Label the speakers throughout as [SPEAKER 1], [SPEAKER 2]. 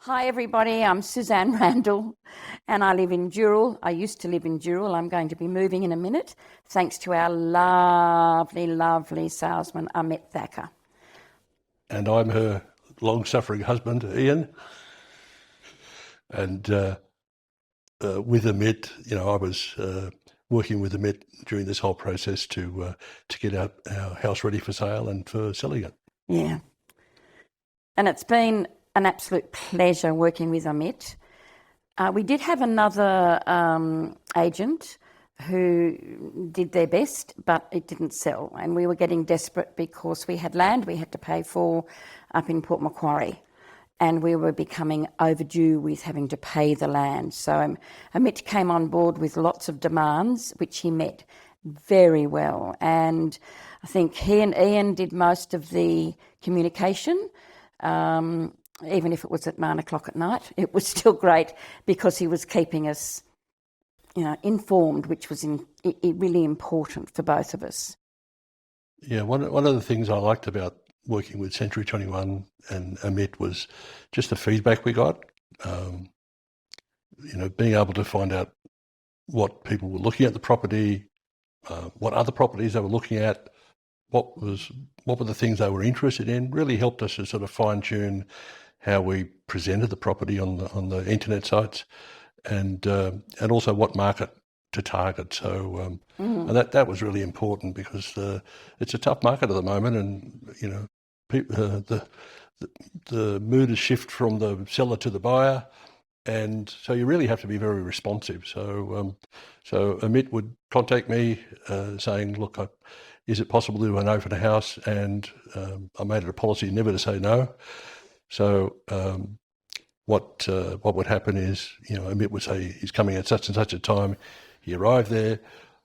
[SPEAKER 1] Hi everybody, I'm Suzanne Randall and I live in Dural. I used to live in Dural. I'm going to be moving in a minute thanks to our lovely salesman Amit Thaker.
[SPEAKER 2] And I'm her long-suffering husband, Ian. And with Amit, I was working with Amit during this whole process to get our house ready for sale and for selling it.
[SPEAKER 1] Yeah. And it's been an absolute pleasure working with Amit. We did have another agent who did their best, but it didn't sell. And we were getting desperate because we had land we had to pay for up in Port Macquarie. And we were becoming overdue with having to pay the land. So Amit came on board with lots of demands, which he met very well. And I think he and Ian did most of the communication. Even if it was at 9 o'clock at night, it was still great because he was keeping us, informed, which was really important for both of us.
[SPEAKER 2] Yeah, one of the things I liked about working with Century 21 and Amit was just the feedback we got. Being able to find out what people were looking at the property, what other properties they were looking at, what were the things they were interested in, really helped us to sort of fine-tune how we presented the property on the internet sites, and also what market to target. So and that was really important because it's a tough market at the moment, and the mood has shifted from the seller to the buyer, and so you really have to be very responsive. So Amit would contact me saying, "Look, is it possible to do an open house?" And I made it a policy never to say no. So what would happen is, Amit would say he's coming at such and such a time. He arrived there.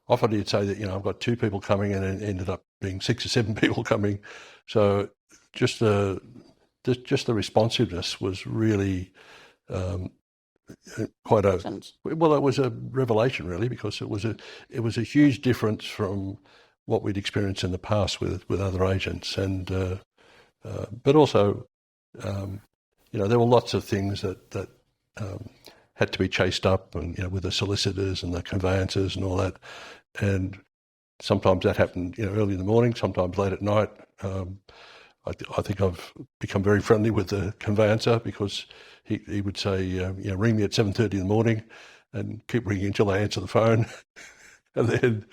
[SPEAKER 2] Often he'd say that, I've got 2 people coming, and it ended up being 6 or 7 people coming. So just the responsiveness was really quite it was a revelation, really, because it was a huge difference from what we'd experienced in the past with other agents, and but also there were lots of things that had to be chased up, and with the solicitors and the conveyancers and all that, and sometimes that happened early in the morning, sometimes late at night. I think I've become very friendly with the conveyancer because he would say, ring me at 7:30 in the morning, and keep ringing until I answer the phone, and then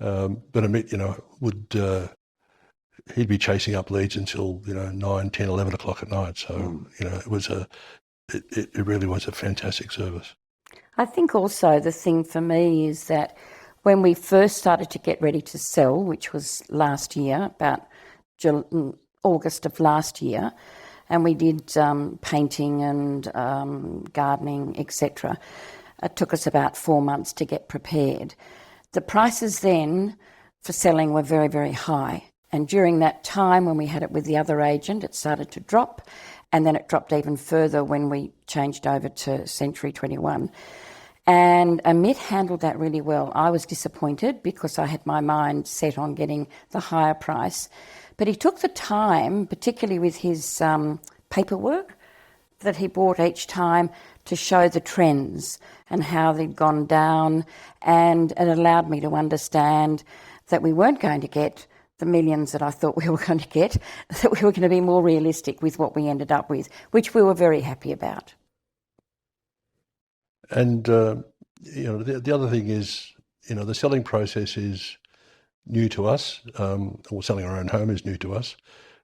[SPEAKER 2] but Amit, would he'd be chasing up leads until 9, 10, 11 o'clock at night. So it really was a fantastic service.
[SPEAKER 1] I think also the thing for me is that when we first started to get ready to sell, which was last year, about August of last year, and we did painting and gardening, etc. It took us about 4 months to get prepared. The prices then for selling were very, very high. And during that time, when we had it with the other agent, it started to drop, and then it dropped even further when we changed over to Century 21. And Amit handled that really well. I was disappointed because I had my mind set on getting the higher price. But he took the time, particularly with his paperwork that he bought each time, to show the trends and how they'd gone down, and it allowed me to understand that we weren't going to get the millions that I thought we were going to get, that we were going to be more realistic with what we ended up with, which we were very happy about.
[SPEAKER 2] And the other thing is, the selling process is new to us, or selling our own home is new to us.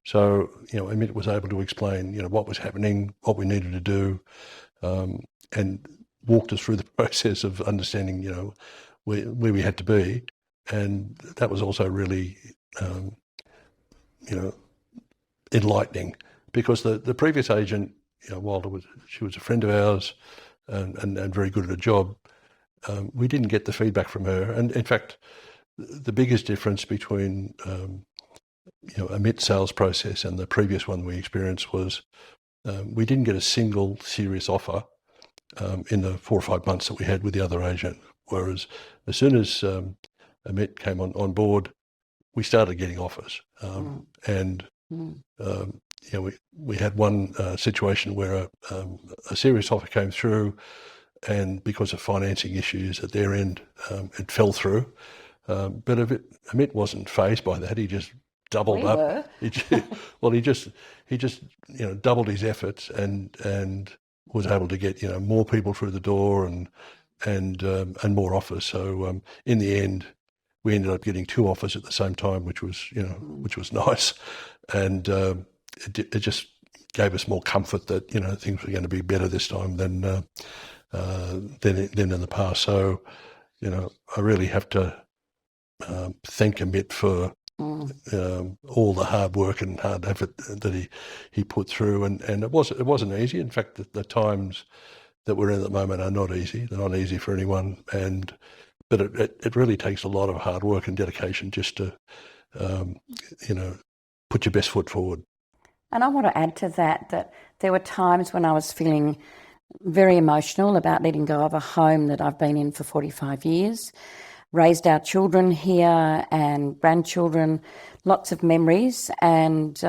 [SPEAKER 2] So, Amit was able to explain, what was happening, what we needed to do, and walked us through the process of understanding, where we had to be. And that was also really, enlightening, because the previous agent, while she was a friend of ours and very good at her job, we didn't get the feedback from her. And in fact, the biggest difference between Amit's sales process and the previous one we experienced was we didn't get a single serious offer in the 4 or 5 months that we had with the other agent. Whereas as soon as Amit came on board, we started getting offers, and we had one situation where a serious offer came through, and because of financing issues at their end, it fell through. But Amit wasn't fazed by that. He just doubled up.
[SPEAKER 1] Were.
[SPEAKER 2] He just doubled his efforts and was able to get more people through the door and more offers. So in the end, we ended up getting 2 offers at the same time, which was nice, and it just gave us more comfort that things were going to be better this time than in the past. So I really have to thank Amit for all the hard work and hard effort that he put through, and it wasn't easy. In fact, the times that we're in at the moment are not easy. They're not easy for anyone, but it really takes a lot of hard work and dedication just to put your best foot forward.
[SPEAKER 1] And I want to add to that there were times when I was feeling very emotional about letting go of a home that I've been in for 45 years, raised our children here and grandchildren, lots of memories, and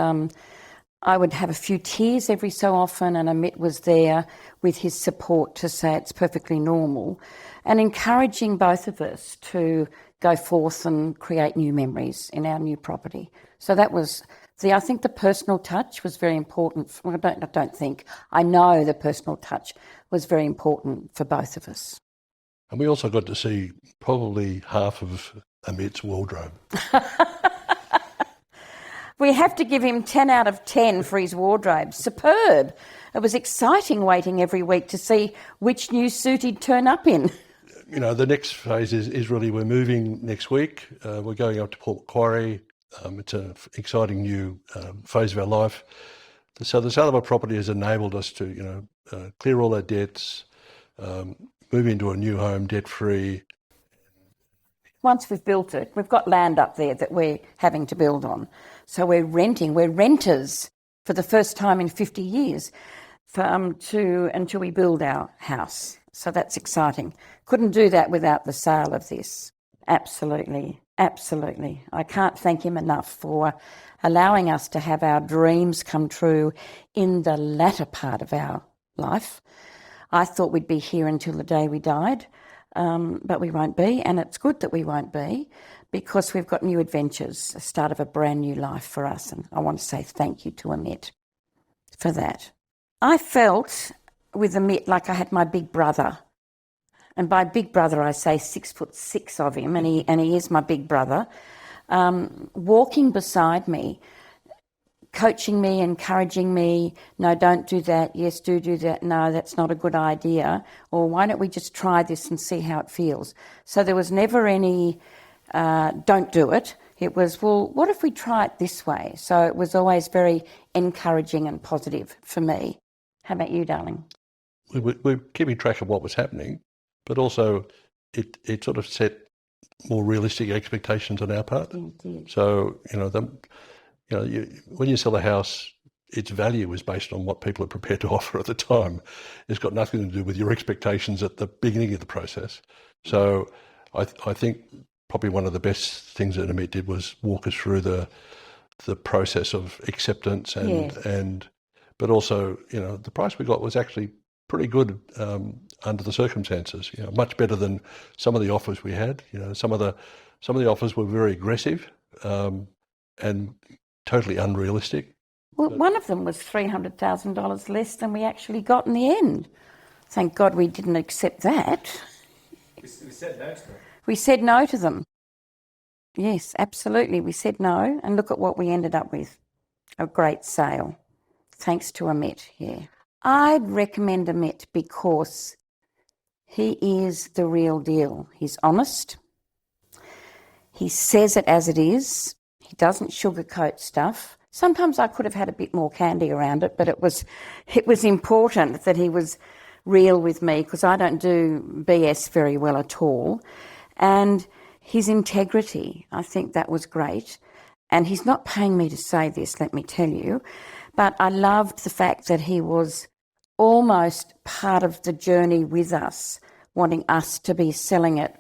[SPEAKER 1] I would have a few tears every so often, and Amit was there with his support to say it's perfectly normal and encouraging both of us to go forth and create new memories in our new property. So that was I think the personal touch was very important. I know the personal touch was very important for both of us.
[SPEAKER 2] And we also got to see probably half of Amit's wardrobe.
[SPEAKER 1] We have to give him 10 out of 10 for his wardrobe. Superb. It was exciting waiting every week to see which new suit he'd turn up in.
[SPEAKER 2] The next phase is really we're moving next week. We're going up to Port Macquarie. It's an exciting new phase of our life. So the sale of our property has enabled us to, clear all our debts, move into a new home debt-free.
[SPEAKER 1] Once we've built it, we've got land up there that we're having to build on. So we're renting. We're renters for the first time in 50 years until we build our house. So that's exciting. Couldn't do that without the sale of this. Absolutely. Absolutely. I can't thank him enough for allowing us to have our dreams come true in the latter part of our life. I thought we'd be here until the day we died, but we won't be, and it's good that we won't be because we've got new adventures, the start of a brand new life for us, and I want to say thank you to Amit for that. I felt with Amit like I had my big brother. And by big brother, I say 6'6" of him, and he is my big brother, walking beside me, coaching me, encouraging me. No, don't do that. Yes, do that. No, that's not a good idea. Or why don't we just try this and see how it feels? So there was never any, don't do it. It was, well, what if we try it this way? So it was always very encouraging and positive for me. How about you, darling?
[SPEAKER 2] We're keeping track of what was happening, but also it sort of set more realistic expectations on our part. So, when you sell a house, its value is based on what people are prepared to offer at the time. It's got nothing to do with your expectations at the beginning of the process. So I think probably one of the best things that Amit did was walk us through the process of acceptance but also, the price we got was actually pretty good under the circumstances. Much better than some of the offers we had. Some of the offers were very aggressive and totally unrealistic.
[SPEAKER 1] Well, one of them was $300,000 less than we actually got in the end. Thank God we didn't accept that.
[SPEAKER 3] We said no to them.
[SPEAKER 1] We said no to them. Yes, absolutely. We said no, and look at what we ended up with. A great sale. Thanks to Amit, yeah. I'd recommend Amit because he is the real deal. He's honest. He says it as it is. He doesn't sugarcoat stuff. Sometimes I could have had a bit more candy around it, but it was important that he was real with me because I don't do BS very well at all. And his integrity, I think that was great. And he's not paying me to say this, let me tell you, but I loved the fact that he was almost part of the journey with us, wanting us to be selling it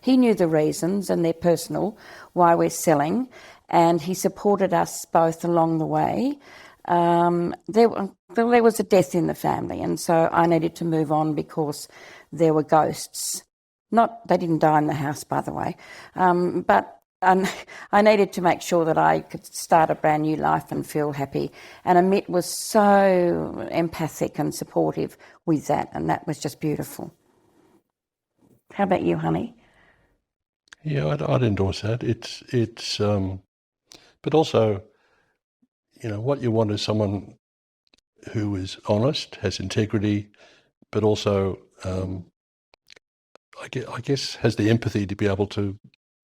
[SPEAKER 1] he knew the reasons and they're personal, why we're selling, and he supported us both along the way. there was a death in the family, and so I needed to move on because there were ghosts. They didn't die in the house, by the way, but I needed to make sure that I could start a brand new life and feel happy. And Amit was so empathic and supportive with that, and that was just beautiful. How about you, honey?
[SPEAKER 2] Yeah, I'd endorse that. But also, what you want is someone who is honest, has integrity, but also, I guess, has the empathy to be able to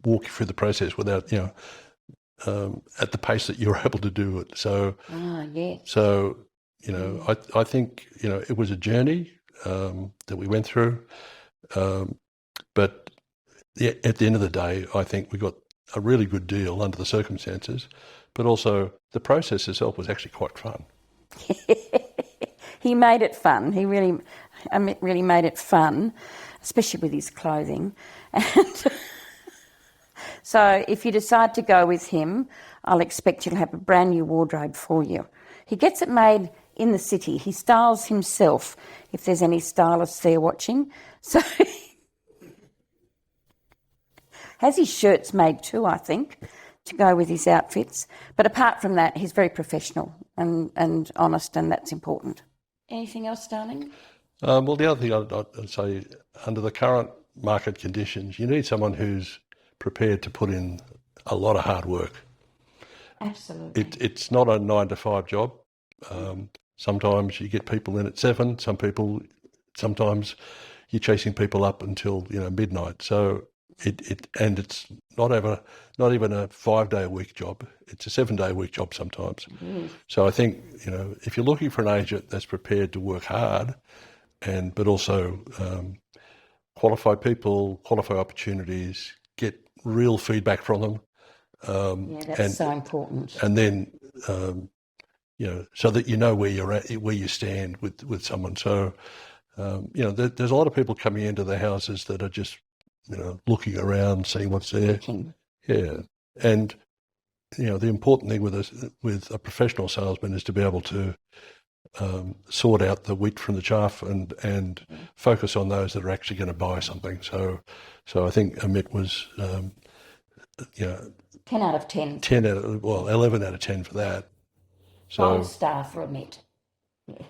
[SPEAKER 2] walk you through the process without, at the pace that you're able to do it. So,
[SPEAKER 1] Yes.
[SPEAKER 2] so I think it was a journey that we went through, but at the end of the day, I think we got a really good deal under the circumstances, but also the process itself was actually quite fun.
[SPEAKER 1] He made it fun. Amit really made it fun, especially with his clothing. And so if you decide to go with him, I'll expect you to have a brand new wardrobe for you. He gets it made in the city. He styles himself, if there's any stylists there watching. So has his shirts made too, I think, to go with his outfits. But apart from that, he's very professional and honest, and that's important. Anything else, darling?
[SPEAKER 2] Well, the other thing I'd say, under the current market conditions, you need someone who's prepared to put in a lot of hard work.
[SPEAKER 1] Absolutely.
[SPEAKER 2] It's not a 9-to-5 job. Sometimes you get people in at 7. Sometimes you're chasing people up until midnight. So it's not even a 5-day-a-week job. It's a 7-day-a-week job sometimes. So I think if you're looking for an agent that's prepared to work hard, but also qualify people, qualify opportunities, get real feedback from them.
[SPEAKER 1] That's so important.
[SPEAKER 2] And then so that where you're at, where you stand with someone. So there's a lot of people coming into the houses that are just looking around, seeing what's there. Yeah, and the important thing with a professional salesman is to be able to sort out the wheat from the chaff and focus on those that are actually going to buy something. So I think Amit was
[SPEAKER 1] 10 out of 10.
[SPEAKER 2] 11 out of 10 for that. So
[SPEAKER 1] Gold star for Amit. Yeah.